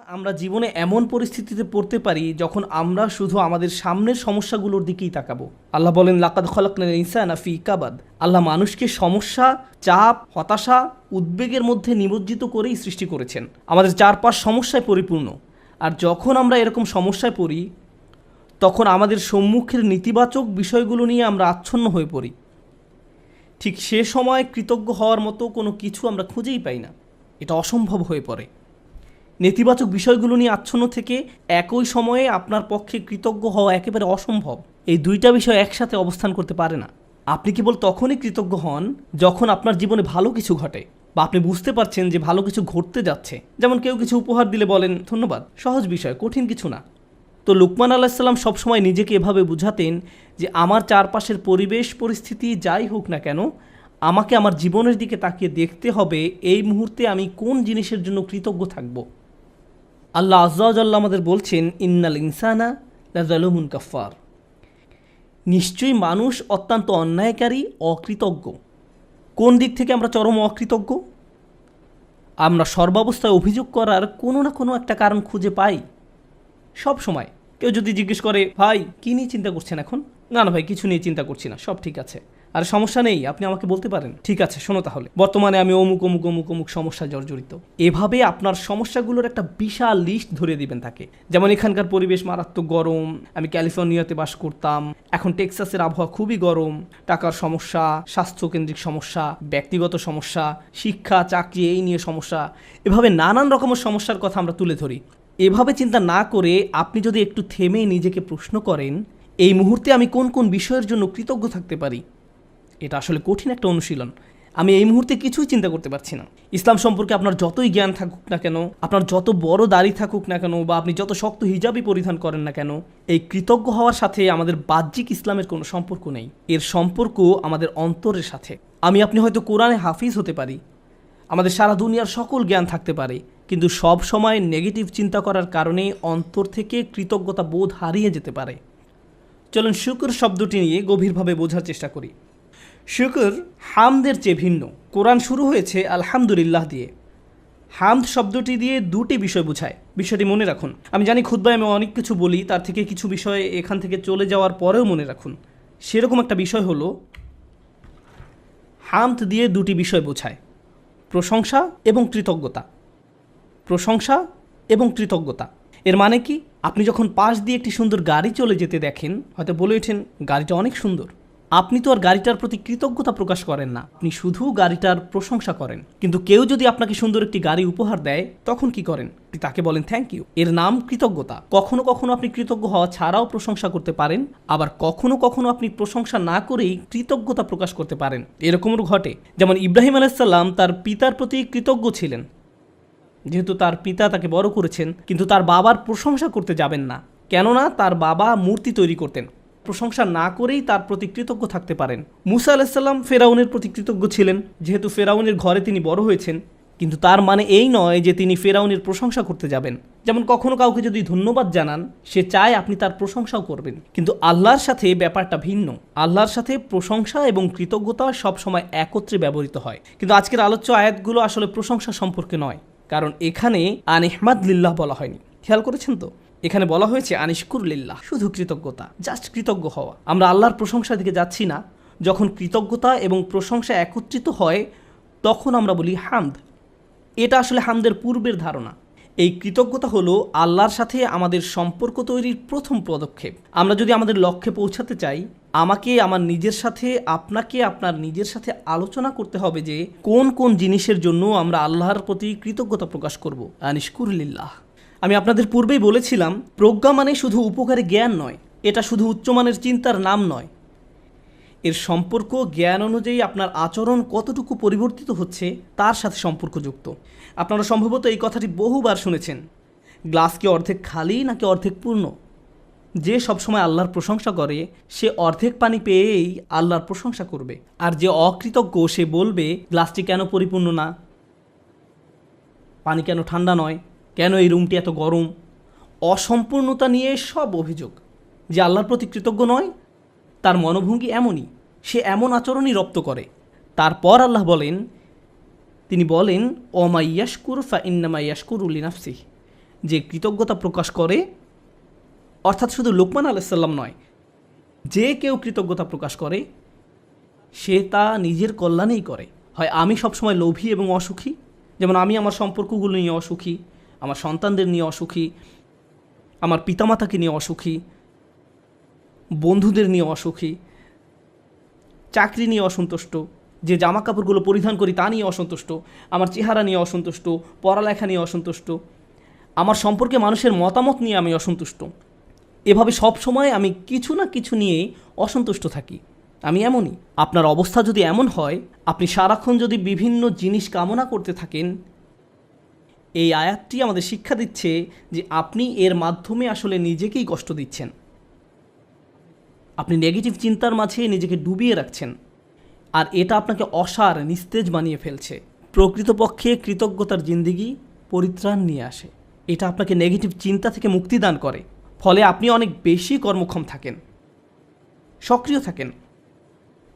আমরা জীবনে এমন পরিস্থিতিতে পড়তে পারি যখন আমরা শুধু আমাদের সামনের সমস্যাগুলোর দিকেই তাকাবো। আল্লাহ বলেন, লাকাদ খলাকনাল ইনসানা ফি কাবাদ। আল্লাহ মানুষকে সমস্যা, চাপ, হতাশা, উদ্বেগের মধ্যে নিমজ্জিত করেই সৃষ্টি করেছেন। আমাদের চারপাশ সমস্যায় পরিপূর্ণ। আর যখন আমরা এরকম সমস্যায় পড়ি, তখন আমাদের সম্মুখের নেতিবাচক বিষয়গুলো নিয়ে আমরা আচ্ছন্ন হয়ে পড়ি। ঠিক সে সময় কৃতজ্ঞ হওয়ার মতো কোনো কিছু আমরা খুঁজেই পাই না। এটা অসম্ভব হয়ে পড়ে। নেতিবাচক বিষয়গুলো নিয়ে আচ্ছন্ন থেকে একই সময়ে আপনার পক্ষে কৃতজ্ঞ হওয়া একেবারে অসম্ভব। এই দুইটা বিষয় একসাথে অবস্থান করতে পারে না। আপনি কেবল তখনই কৃতজ্ঞ হন যখন আপনার জীবনে ভালো কিছু ঘটে, বা আপনি বুঝতে পারছেন যে ভালো কিছু ঘটতে যাচ্ছে। যেমন কেউ কিছু উপহার দিলে বলেন ধন্যবাদ, সহজ বিষয়, কঠিন কিছু না। তো লুকমান আলাইহিস সালাম সবসময় নিজেকে এভাবে বুঝাতেন যে আমার চারপাশের পরিবেশ পরিস্থিতি যাই হোক না কেন, আমাকে আমার জীবনের দিকে তাকিয়ে দেখতে হবে এই মুহূর্তে আমি কোন জিনিসের জন্য কৃতজ্ঞ থাকব। আল্লাহ আজ্জা ওয়া জাল্লা আমাদের বলছেন, ইন্নাল ইনসানা লাযালুমুন কাফফার। নিশ্চয়ই মানুষ অত্যন্ত অন্যায়কারী, অকৃতজ্ঞ। কোন দিক থেকে আমরা চরম অকৃতজ্ঞ? আমরা সর্বাবস্থায় অভিযোগ করার কোনো না কোনো একটা কারণ খুঁজে পাই সব সময়। কেউ যদি জিজ্ঞেস করে, ভাই কী নিয়ে চিন্তা করছেন এখন? না না ভাই, কিছু নিয়ে চিন্তা করছি না, সব ঠিক আছে। আর সমস্যা নেই, আপনি আমাকে বলতে পারেন। ঠিক আছে, শোনো তাহলে, বর্তমানে আমি অমুক অমুক অমুক অমুক সমস্যায় জর্জরিত। এভাবে আপনার সমস্যাগুলোর একটা বিশাল লিস্ট ধরিয়ে দিবেন তাকে। যেমন এখানকার পরিবেশ মারাত্মক গরম, আমি ক্যালিফোর্নিয়াতে বাস করতাম, এখন টেক্সাসের আবহাওয়া খুবই গরম, টাকার সমস্যা, স্বাস্থ্যকেন্দ্রিক সমস্যা, ব্যক্তিগত সমস্যা, শিক্ষা চাকরি এই নিয়ে সমস্যা, এভাবে নানান রকমের সমস্যার কথা আমরা তুলে ধরি। এভাবে চিন্তা না করে আপনি যদি একটু থেমে নিজেকে প্রশ্ন করেন, এই মুহূর্তে আমি কোন কোন বিষয়ের জন্য কৃতজ্ঞ থাকতে পারি। এটা আসলে কঠিন একটা অনুশীলন। আমি এই মুহূর্তে কিছুই চিন্তা করতে পারছি না। ইসলাম সম্পর্কে আপনার যতই জ্ঞান থাকুক না কেন, আপনার যত বড় দাড়ি থাকুক না কেন, বা আপনি যত শক্ত হিজাবই পরিধান করেন না কেন, এই কৃতজ্ঞ হওয়ার সাথে আমাদের বাহ্যিক ইসলামের কোনো সম্পর্ক নেই। এর সম্পর্ক আমাদের অন্তরের সাথে। আপনি হয়তো কোরআনে হাফিজ হতে পারি, আমাদের সারা দুনিয়ার সকল জ্ঞান থাকতে পারে, কিন্তু সব সময় নেগেটিভ চিন্তা করার কারণে অন্তর থেকে কৃতজ্ঞতা বোধ হারিয়ে যেতে পারে। চলুন শুকর শব্দটি নিয়ে গভীরভাবে বোঝার চেষ্টা করি। শুকর হামদের চেয়ে ভিন্ন। কোরআন শুরু হয়েছে আলহামদুলিল্লাহ দিয়ে। হামদ শব্দটি দিয়ে দুটি বিষয় বোঝায়, বিষয়টি মনে রাখুন। আমি জানি খুতবায় আমি অনেক কিছু বলি, তার থেকে কিছু বিষয় এখান থেকে চলে যাওয়ার পরেও মনে রাখুন। সেরকম একটা বিষয় হলো, হামদ দিয়ে দুটি বিষয় বোঝায়, প্রশংসা এবং কৃতজ্ঞতা। প্রশংসা এবং কৃতজ্ঞতা এর মানে কি? আপনি যখন পাশ দিয়ে একটি সুন্দর গাড়ি চলে যেতে দেখেন, হয়তো বলে ওঠেন গাড়িটা অনেক সুন্দর। আপনি তো আর গাড়িটার প্রতি কৃতজ্ঞতা প্রকাশ করেন না, আপনি শুধু গাড়িটার প্রশংসা করেন। কিন্তু কেউ যদি আপনাকে সুন্দর একটি গাড়ি উপহার দেয়, তখন কি করেন? তাকে বলেন থ্যাংক ইউ। এর নাম কৃতজ্ঞতা। কখনো কখনো আপনি কৃতজ্ঞ হওয়া ছাড়াও প্রশংসা করতে পারেন, আবার কখনো কখনো আপনি প্রশংসা না করেই কৃতজ্ঞতা প্রকাশ করতে পারেন। এরকমও ঘটে। যেমন ইব্রাহিম আলাইহিস সালাম তার পিতার প্রতি কৃতজ্ঞ ছিলেন, যেহেতু তার পিতা তাকে বড় করেছেন, কিন্তু তার বাবার প্রশংসা করতে যাবেন না, কেননা তার বাবা মূর্তি তৈরি করতেন। প্রশংসা না করেই তার প্রতি কৃতজ্ঞ থাকতে পারেন। মুসা আলাইহিস সালাম ফেরাউনের প্রতি কৃতজ্ঞ ছিলেন, যেহেতু ফেরাউনের ঘরে তিনি বড় হয়েছেন, কিন্তু তার মানে এই নয় যে তিনি ফেরাউনের প্রশংসা করতে যাবেন। যেমন কখনো কাউকে যদি ধন্যবাদ জানান, সে চায় আপনি তার প্রশংসাও করবেন, কিন্তু আল্লাহর সাথে ব্যাপারটা ভিন্ন। আল্লাহর সাথে প্রশংসা এবং কৃতজ্ঞতা সবসময় একত্রে ব্যবহৃত হয়। কিন্তু আজকের আলোচ্য আয়াতগুলো আসলে প্রশংসা সম্পর্কে নয়, কারণ এখানে আনিহমাদ লিল্লাহ বলা হয়নি। খেয়াল করেছেন তো? এখানে বলা হয়েছে আনিশকুর লিল্লাহ, শুধু কৃতজ্ঞতা, জাস্ট কৃতজ্ঞ হওয়া। আমরা আল্লাহর প্রশংসার দিকে যাচ্ছি না। যখন কৃতজ্ঞতা এবং প্রশংসা একত্রিত হয়, তখন আমরা বলি হামদ। এটা আসলে হামদের পূর্বের ধারণা। এই কৃতজ্ঞতা হলো আল্লাহর সাথে আমাদের সম্পর্ক তৈরির প্রথম পদক্ষেপ। আমরা যদি আমাদের লক্ষ্যে পৌঁছাতে চাই, আমাকে আমার নিজের সাথে, আপনাকে আপনার নিজের সাথে আলোচনা করতে হবে যে কোন কোন জিনিসের জন্য আমরা আল্লাহর প্রতি কৃতজ্ঞতা প্রকাশ করব। আনিশকুর লিল্লাহ। আমি আপনাদের পূর্বেই বলেছিলাম, প্রজ্ঞা মানে শুধু উপকারী জ্ঞান নয়, এটা শুধু উচ্চমানের চিন্তার নাম নয়। এর সম্পর্ক জ্ঞান অনুযায়ী আপনার আচরণ কতটুকু পরিবর্তিত হচ্ছে তার সাথে সম্পর্কযুক্ত। আপনারা সম্ভবত এই কথাটি বহুবার শুনেছেন, গ্লাস কি অর্ধেক খালি নাকি অর্ধেক পূর্ণ? যে সবসময় আল্লাহর প্রশংসা করে, সে অর্ধেক পানি পেয়েই আল্লাহর প্রশংসা করবে। আর যে অকৃতজ্ঞ, সে বলবে গ্লাসটি কেন পরিপূর্ণ না, পানি কেন ঠান্ডা নয়, কেন এই রুমটি এত গরম। অসম্পূর্ণতা নিয়ে সব অভিযোগ। যে আল্লাহর প্রতি কৃতজ্ঞ নয়, তার মনোভঙ্গি এমনই, সে এমন আচরণই রপ্ত করে। তারপর আল্লাহ বলেন, তিনি বলেন ওমা ইয়াশকুর ফা ইন্নামা ইয়াশকুরু লিনাফসিহি, যে কৃতজ্ঞতা প্রকাশ করে, অর্থাৎ শুধু লোকমান আলাইহিস সালাম নয়, যে কেউ কৃতজ্ঞতা প্রকাশ করে সে তা নিজের কল্যাণেই করে। হয় আমি সবসময় লোভী এবং অসুখী, যেমন আমি আমার সম্পর্কগুলো নিয়ে অসুখী, আমার সন্তানদের নিয়ে অসুখী, আমার পিতামাতাকে নিয়ে অসুখী, বন্ধুদের নিয়ে অসুখী, চাকরি নিয়ে অসন্তুষ্ট, যে জামা কাপড়গুলো পরিধান করি তা নিয়ে অসন্তুষ্ট, আমার চেহারা নিয়ে অসন্তুষ্ট, পড়ালেখা নিয়ে অসন্তুষ্ট, আমার সম্পর্কে মানুষের মতামত নিয়ে আমি অসন্তুষ্ট। এভাবে সব সময় আমি কিছু না কিছু নিয়েই অসন্তুষ্ট থাকি। আমি এমনই। আপনার অবস্থা যদি এমন হয়, আপনি সারাক্ষণ যদি বিভিন্ন জিনিস কামনা করতে থাকেন, এই আয়াতটি আমাদের শিক্ষা দিচ্ছে যে আপনি এর মাধ্যমে আসলে নিজেকেই কষ্ট দিচ্ছেন। আপনি নেগেটিভ চিন্তার মাঝে নিজেকে ডুবিয়ে রাখছেন, আর এটা আপনাকে অসার, নিস্তেজ বানিয়ে ফেলছে। প্রকৃতপক্ষে কৃতজ্ঞতার জিন্দিগি পরিত্রাণ নিয়ে আসে। এটা আপনাকে নেগেটিভ চিন্তা থেকে মুক্তি দান করে, ফলে আপনি অনেক বেশি কর্মক্ষম থাকেন, সক্রিয় থাকেন।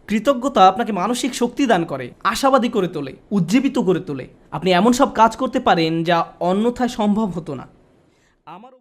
কৃতজ্ঞতা আপনাকে মানসিক শক্তি দান করে, আশাবাদী করে তোলে, উজ্জীবিত করে তোলে। আপনি এমন সব কাজ করতে পারেন যা অন্যথায় সম্ভব হতো না। আমার